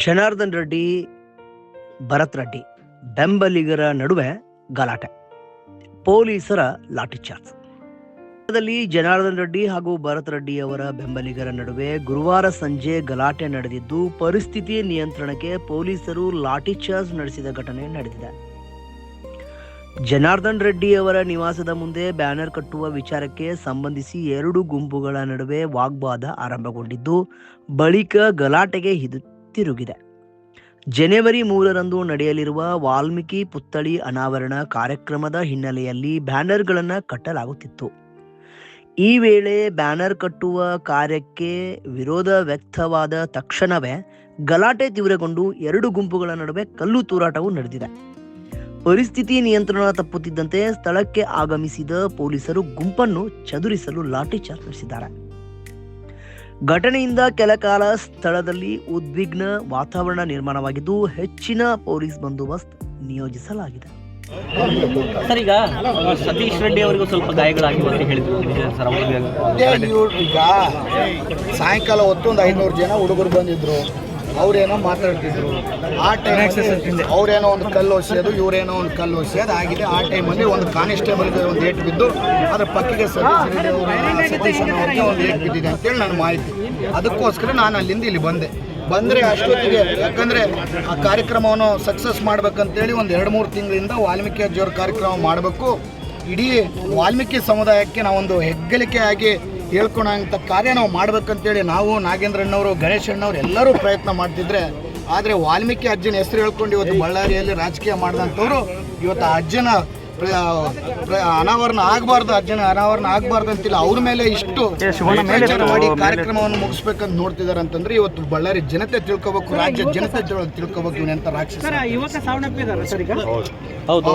ಜನಾರ್ದನ್ ರೆಡ್ಡಿ, ಭರತ್ ರೆಡ್ಡಿ ಬೆಂಬಲಿಗರ ನಡುವೆ ಗಲಾಟೆ, ಪೊಲೀಸರ ಲಾಠಿಚಾರ್ಜ್. ಜನಾರ್ದನ್ ರೆಡ್ಡಿ ಹಾಗೂ ಭರತ್ ರೆಡ್ಡಿ ಅವರ ಬೆಂಬಲಿಗರ ನಡುವೆ ಗುರುವಾರ ಸಂಜೆ ಗಲಾಟೆ ನಡೆದಿದ್ದು, ಪರಿಸ್ಥಿತಿ ನಿಯಂತ್ರಣಕ್ಕೆ ಪೊಲೀಸರು ಲಾಠಿಚಾರ್ಜ್ ನಡೆಸಿದ ಘಟನೆ ನಡೆದಿದೆ. ಜನಾರ್ದನ್ ರೆಡ್ಡಿ ಅವರ ನಿವಾಸದ ಮುಂದೆ ಬ್ಯಾನರ್ ಕಟ್ಟುವ ವಿಚಾರಕ್ಕೆ ಸಂಬಂಧಿಸಿ ಎರಡು ಗುಂಪುಗಳ ನಡುವೆ ವಾಗ್ವಾದ ಆರಂಭಗೊಂಡಿದ್ದು, ಬಳಿಕ ಗಲಾಟೆಗೆ ತಿರುಗಿದೆ. ಜನವರಿ 3ರಂದು ನಡೆಯಲಿರುವ ವಾಲ್ಮೀಕಿ ಪುತ್ಥಳಿ ಅನಾವರಣ ಕಾರ್ಯಕ್ರಮದ ಹಿನ್ನೆಲೆಯಲ್ಲಿ ಬ್ಯಾನರ್ಗಳನ್ನು ಕಟ್ಟಲಾಗುತ್ತಿತ್ತು. ಈ ವೇಳೆ ಬ್ಯಾನರ್ ಕಟ್ಟುವ ಕಾರ್ಯಕ್ಕೆ ವಿರೋಧ ವ್ಯಕ್ತವಾದ ತಕ್ಷಣವೇ ಗಲಾಟೆ ತೀವ್ರಗೊಂಡು ಎರಡು ಗುಂಪುಗಳ ನಡುವೆ ಕಲ್ಲು ತೂರಾಟವು ನಡೆದಿದೆ. ಪರಿಸ್ಥಿತಿ ನಿಯಂತ್ರಣ ತಪ್ಪುತ್ತಿದ್ದಂತೆ ಸ್ಥಳಕ್ಕೆ ಆಗಮಿಸಿದ ಪೊಲೀಸರು ಗುಂಪನ್ನು ಚದುರಿಸಲು ಲಾಠಿಚಾರ್ಜ್ ನಡೆಸಿದ್ದಾರೆ. ಘಟನೆಯಿಂದ ಕೆಲಕಾಲ ಸ್ಥಳದಲ್ಲಿ ಉದ್ವಿಗ್ನ ವಾತಾವರಣ ನಿರ್ಮಾಣವಾಗಿದ್ದು, ಹೆಚ್ಚಿನ ಪೊಲೀಸ್ ಬಂದೋಬಸ್ತ್ ನಿಯೋಜಿಸಲಾಗಿದೆ. ಸರ್, ಈಗ ಸತೀಶ್ ರೆಡ್ಡಿ ಅವರಿಗೂ ಸ್ವಲ್ಪ ಗಾಯಗಳಾಗಿವೆ ಅಂತ ಹೇಳಿದ್ರು ಸರ್. ಈಗ ಸಾಯಂಕಾಲ ಹೊತ್ತು ಒಂದು 500 ಜನ ಹುಡುಗರು ಬಂದಿದ್ರು. ಅವರೇನೋ ಮಾತಾಡ್ತಿದ್ರು. ಆ ಟೈಮ್ ಅವರೇನೋ ಒಂದು ಕಲ್ಲು ಹೊಸೆಯೋದು, ಇವರೇನೋ ಒಂದು ಕಲ್ಲು ಹೊಸೆಯೋದು ಆಗಿದೆ. ಆ ಟೈಮಲ್ಲಿ ಒಂದು ಕಾನಿಸ್ಟೇಬಲ್ಗೆ ಒಂದು ಏಟು ಬಿದ್ದು ಅದರ ಪಕ್ಕಿಗೆ ಸತೀಶ್ ಅವ್ರಿಗೆ ಒಂದು ಏಟು ಬಿದ್ದಿದೆ ಅಂತೇಳಿ ನನ್ನ ಮಾಹಿತಿ. ಅದಕ್ಕೋಸ್ಕರ ನಾನು ಅಲ್ಲಿಂದ ಇಲ್ಲಿ ಬಂದರೆ ಅಷ್ಟೊತ್ತಿಗೆ, ಯಾಕಂದರೆ ಆ ಕಾರ್ಯಕ್ರಮವನ್ನು ಸಕ್ಸಸ್ ಮಾಡ್ಬೇಕಂತೇಳಿ ಒಂದು 2-3 ತಿಂಗಳಿಂದ ವಾಲ್ಮೀಕಿ ಅಜ್ಜಿಯವ್ರ ಕಾರ್ಯಕ್ರಮ ಮಾಡಬೇಕು, ಇಡೀ ವಾಲ್ಮೀಕಿ ಸಮುದಾಯಕ್ಕೆ ನಾವೊಂದು ಹೆಗ್ಗಳಿಕೆ ಆಗಿ ಹೇಳ್ಕೊಳಂಥ ಕಾರ್ಯ ನಾವು ಮಾಡ್ಬೇಕಂತೇಳಿ ನಾವು, ನಾಗೇಂದ್ರಣ್ಣವರು, ಗಣೇಶ್ ಅಣ್ಣವ್ರು ಎಲ್ಲರೂ ಪ್ರಯತ್ನ ಮಾಡ್ತಿದ್ರೆ, ಆದರೆ ವಾಲ್ಮೀಕಿ ಅಜ್ಜನ ಹೆಸರು ಹೇಳ್ಕೊಂಡು ಇವತ್ತು ಬಳ್ಳಾರಿಯಲ್ಲಿ ರಾಜಕೀಯ ಮಾಡಿದಂಥವ್ರು ಇವತ್ತು ಆ ಅಜ್ಜನ ಅನಾವರಣ ಆಗಬಾರ್ದು ಅಂತಿಲ್ಲ. ಅವ್ರ ಮೇಲೆ ಇಷ್ಟು ಮಾಡಿ ಕಾರ್ಯಕ್ರಮವನ್ನು ಮುಗಿಸ್ಬೇಕಂತ ನೋಡ್ತಿದ್ದಾರೆ ಅಂತಂದ್ರೆ ಇವತ್ತು ಬಳ್ಳಾರಿ ಜನತೆ ತಿಳ್ಕೊಬೇಕು, ರಾಜ್ಯ ಜನತೆ ತಿಳ್ಕೊಬೇಕು ಇವನೆಂತ ರಾಕ್ಷಸ. ಹೌದು.